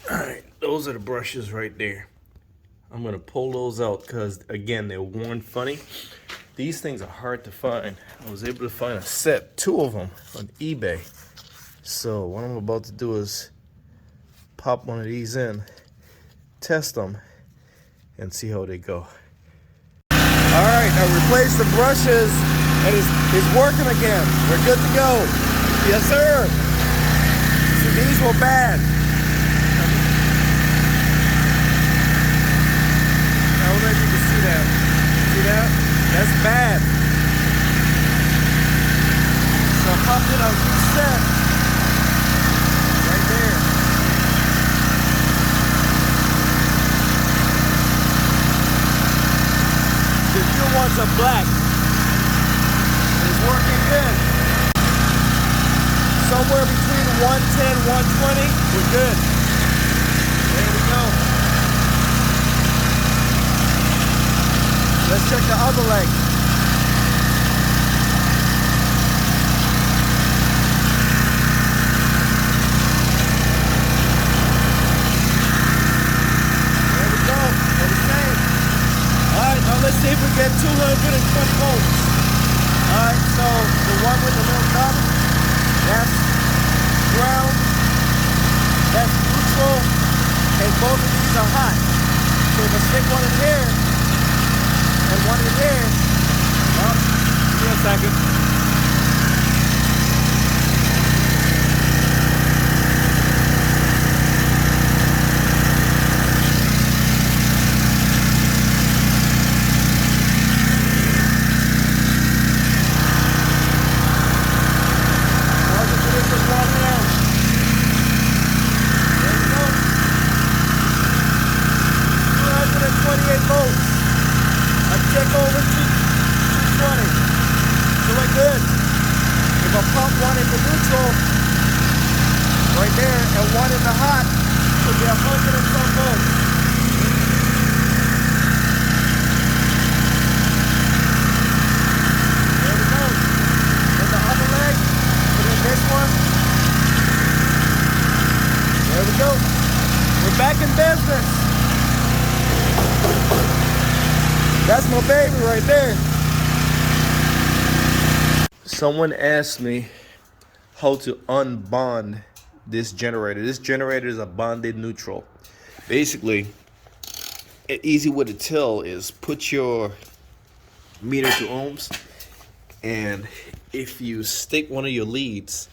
All right, those are the brushes right there. I'm gonna pull those out because again, they're worn funny. These things are hard to find. I was able to find a set, 2 of them on eBay. So what I'm about to do is pop one of these in, test them, and see how they go. All right, I replaced the brushes and it's working again. We're good to go. Yes, sir. So these were bad. I don't know if you can see that. See that? That's bad. So I popped it on reset. Right there. The new ones are black. It's working good. Somewhere between 110, 120, we're good. There we go. Let's check the other leg. There we go. They're the same. Alright, now let's see if we get 220 volts. Alright, so the one with the little knob, that's ground, that's neutral, and both of these are hot. So if I stick one in here and one in here, well, give me a second. Volts. I check over 220. So we're good. If I pump one in the neutral, right there, and one in the hot, it'll be 100 and some volts. There we go. And the other leg, put in this one. There we go. We're back in business. That's my baby right there. Someone asked me how to unbond this generator. This generator is a bonded neutral. Basically, an easy way to tell is put your meter to ohms, and if you stick one of your leads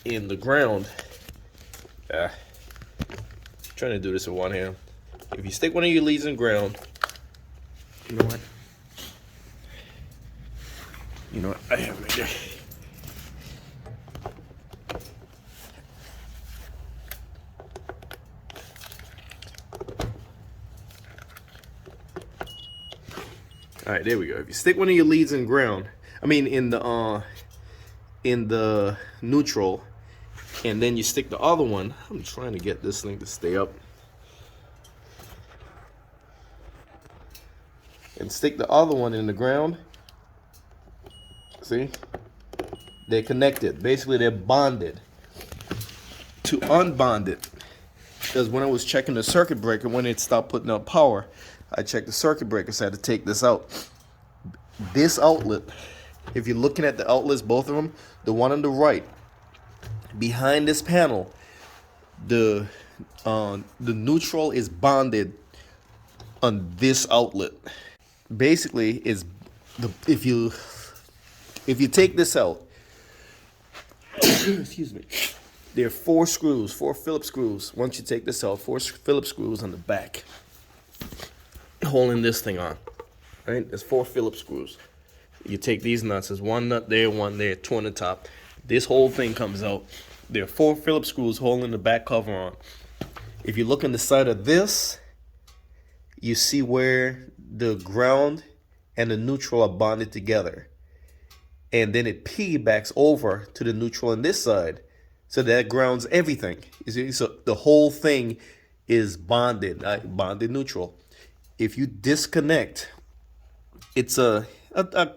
in the ground, trying to do this with one hand. If you stick one of your leads in ground, you know what? I have right there. All right, there we go. If you stick one of your leads in ground, in the neutral, and then you stick the other one. I'm trying to get this thing to stay up. And stick the other one in the ground. See? They're connected. Basically, they're bonded. To unbond it, because when I was checking the circuit breaker, when it stopped putting out power, I checked the circuit breaker, so I had to take this out. This outlet, if you're looking at the outlets, both of them, the one on the right, behind this panel, the neutral is bonded on this outlet. Basically, if you take this out, excuse me, there are 4 screws, 4 Phillips screws. Once you take this out, 4 Phillips screws on the back holding this thing on. Right? There's 4 Phillips screws. You take these nuts. There's 1 nut there, 1 there, 2 on the top. This whole thing comes out. There are 4 Phillips screws holding the back cover on. If you look on the side of this, you see where the ground and the neutral are bonded together. And then it piggybacks over to the neutral on this side. So that grounds everything. You see? So the whole thing is bonded neutral. If you disconnect, it's a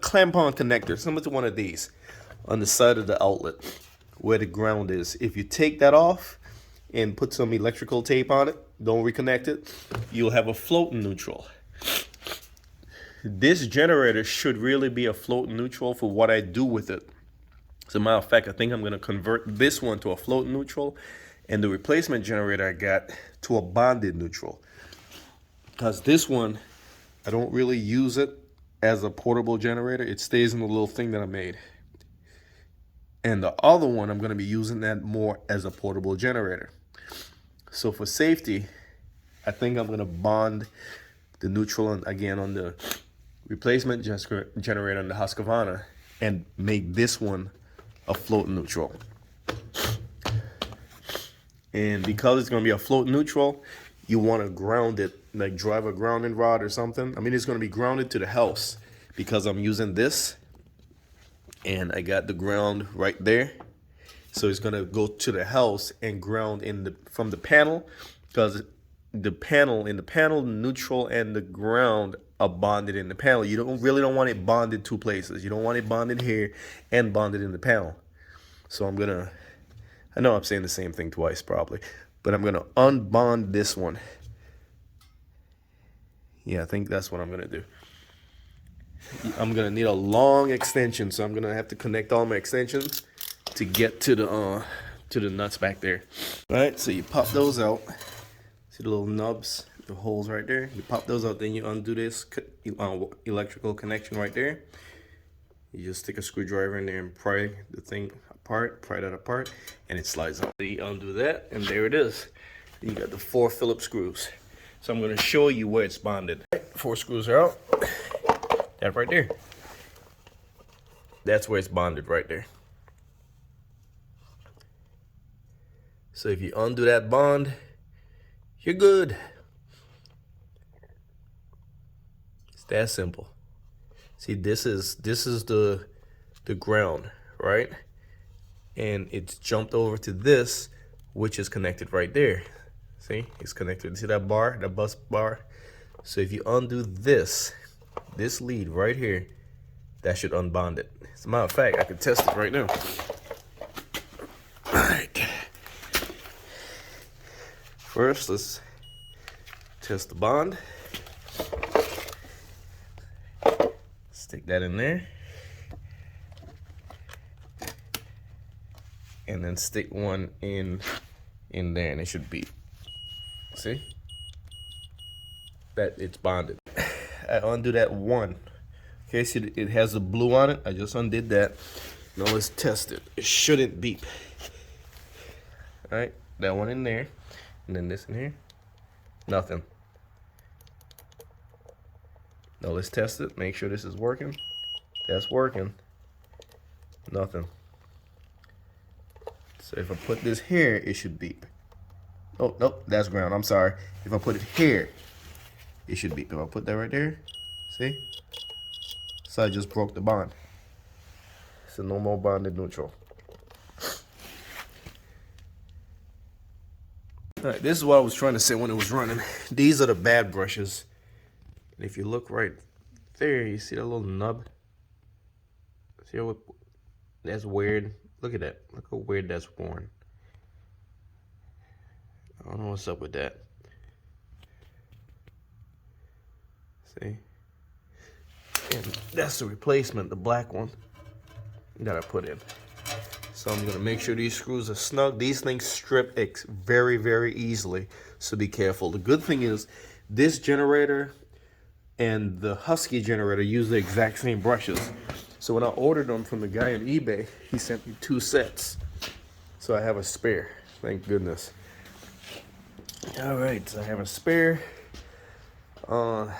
clamp-on connector, similar to one of these, on the side of the outlet where the ground is. If you take that off, and put some electrical tape on it, don't reconnect it, you'll have a floating neutral. This generator should really be a floating neutral for what I do with it. As a matter of fact, I think I'm going to convert this one to a floating neutral and the replacement generator I got to a bonded neutral. Because this one, I don't really use it as a portable generator. It stays in the little thing that I made. And the other one, I'm going to be using that more as a portable generator. So for safety, I think I'm going to bond the neutral again on the replacement generator on the Husqvarna and make this one a floating neutral. And because it's going to be a floating neutral, you want to ground it, like drive a grounding rod or something. I mean, it's going to be grounded to the house because I'm using this and I got the ground right there. So it's going to go to the house and ground from the panel, because the panel, neutral and the ground are bonded in the panel. You don't want it bonded two places. You don't want it bonded here and bonded in the panel. So I know I'm saying the same thing twice probably, but I'm gonna unbond this one. Yeah, I think that's what I'm gonna do. I'm gonna need a long extension, so I'm gonna have to connect all my extensions to get to the nuts back there. All right, so you pop those out. See the little nubs, the holes right there. You pop those out, then you undo this electrical connection right there. You just stick a screwdriver in there and pry the thing apart, pry that apart, and it slides out. You undo that, and there it is. You got the 4 Phillips screws. So I'm going to show you where it's bonded. 4 screws are out. That right there. That's where it's bonded right there. So if you undo that bond, you're good. It's that simple. See, this is the ground, right? And it's jumped over to this, which is connected right there. See, it's connected. See that bar, that bus bar? So if you undo this lead right here, that should unbond it. As a matter of fact, I can test it right now. All right. First, let's test the bond. Stick that in there. And then stick one in there, and it should beep. See? That it's bonded. I undo that one. Okay, see it has the blue on it. I just undid that. Now let's test it. It shouldn't beep. All right, that one in there. And then this in here, nothing. Now let's test it, make sure this is working. That's working, nothing. So if I put this here, it should beep. Oh, nope, that's ground, I'm sorry. If I put it here, it should beep. If I put that right there, see? So I just broke the bond. So no more bonded neutral. All right, this is what I was trying to say when it was running. These are the bad brushes. And if you look right there, you see that little nub? See how that's weird? Look at that. Look how weird that's worn. I don't know what's up with that. See? And that's the replacement, the black one that I put in. So I'm gonna make sure these screws are snug. These things strip very, very easily, so be careful. The good thing is this generator and the Husky generator use the exact same brushes. So when I ordered them from the guy on eBay, he sent me 2 sets. So I have a spare, thank goodness. All right, so I have a spare. I'm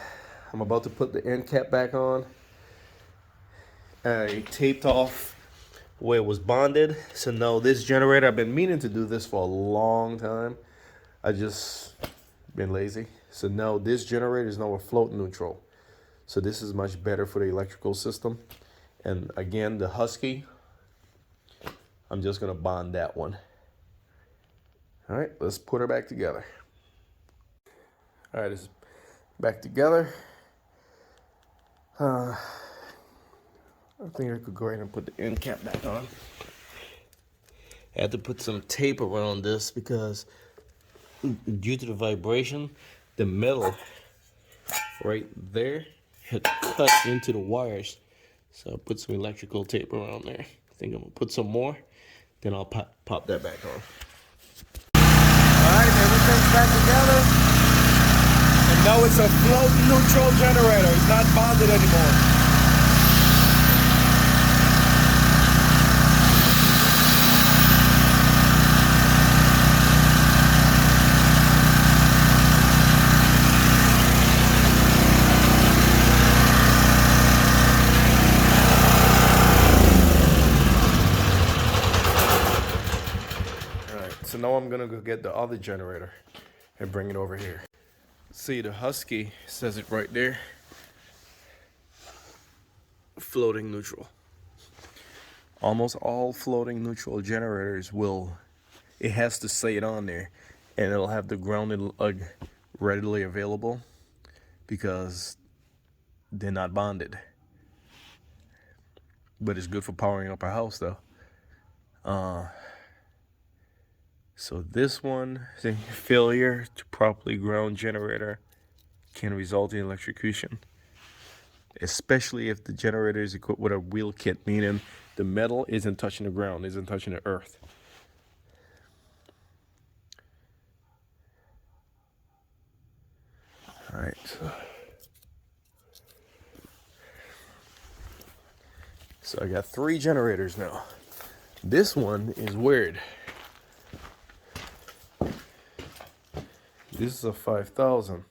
about to put the end cap back on. I taped off where it was bonded. So now this generator, I've been meaning to do this for a long time. I just been lazy. So now this generator is now a float neutral. So this is much better for the electrical system. And again, the Husky, I'm just gonna bond that one. All right, let's put her back together. All right, it's back together. I think I could go ahead and put the end cap back on. I had to put some tape around this because due to the vibration, the metal right there had cut into the wires. So I put some electrical tape around there. I think I'm gonna put some more, then I'll pop that back on. Alright, everything's back together. And now it's a float neutral generator. It's not bonded anymore. So now I'm gonna go get the other generator and bring it over here. See, the Husky says it right there. Floating neutral. Almost all floating neutral generators it has to say it on there, and it'll have the grounded lug readily available because they're not bonded. But it's good for powering up a house though. So this one, failure to properly ground generator can result in electrocution, especially if the generator is equipped with a wheel kit, meaning the metal isn't touching the ground, isn't touching the earth. All right. So I got 3 generators now. This one is weird. This is a 5,000.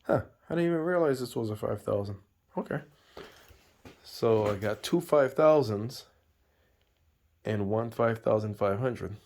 Huh, I didn't even realize this was a 5,000. Okay. So I got 2 5,000s and one 5,500.